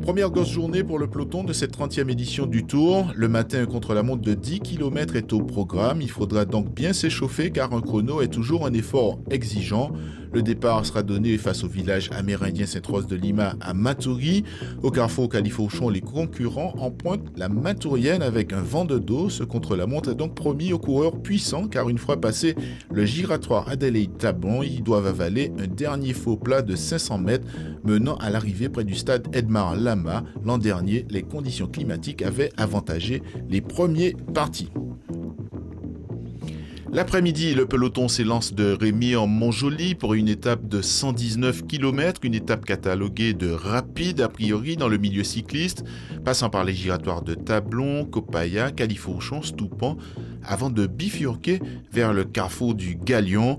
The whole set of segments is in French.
Première grosse journée pour le peloton de cette 30e édition du Tour. Le matin, un contre-la-montre de 10 km est au programme. Il faudra donc bien s'échauffer car un chrono est toujours un effort exigeant. Le départ sera donné face au village amérindien Sainte-Rose de Lima à Maturi. Au carrefour Califourchon, les concurrents en pointe la Matourienne avec un vent de dos. Ce contre-la-montre est donc promis aux coureurs puissants car une fois passé le giratoire Adélaïde-Tablon, ils doivent avaler un dernier faux plat de 500 mètres menant à l'arrivée près du stade Edmar Lama. L'an dernier, les conditions climatiques avaient avantagé les premiers partis. L'après-midi, le peloton s'élance de Rémy en Montjoly pour une étape de 119 km, une étape cataloguée de rapide a priori dans le milieu cycliste, passant par les giratoires de Tablon, Copaya, Califourchon, Stoupan, avant de bifurquer vers le carrefour du Galion.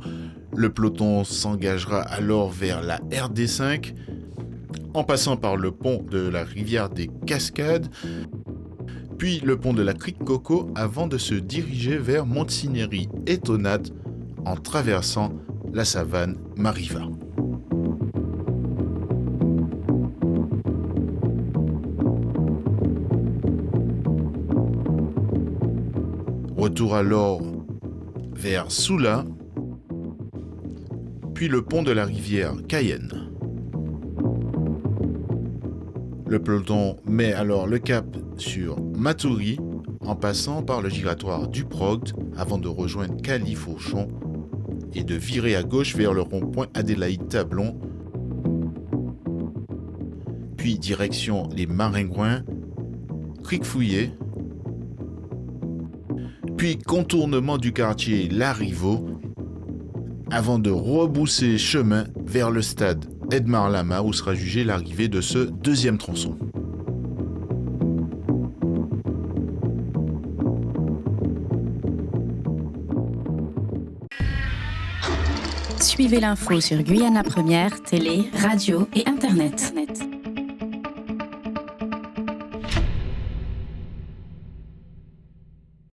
Le peloton s'engagera alors vers la RD5, en passant par le pont de la rivière des Cascades, puis le pont de la Crique Coco avant de se diriger vers Montsinéry et Tonat en traversant la savane Mariva. Retour alors vers Soula, puis le pont de la rivière Cayenne. Le peloton met alors le cap sur Maturi en passant par le giratoire du Progd avant de rejoindre Califourchon et de virer à gauche vers le rond-point Adélaïde-Tablon, puis direction les Maringouins, Crique-Fouillé, puis contournement du quartier Larrivaux avant de rebousser chemin vers le stade Edmar Lama où sera jugée l'arrivée de ce deuxième tronçon. Suivez l'info sur Guyana Première, télé, radio et internet.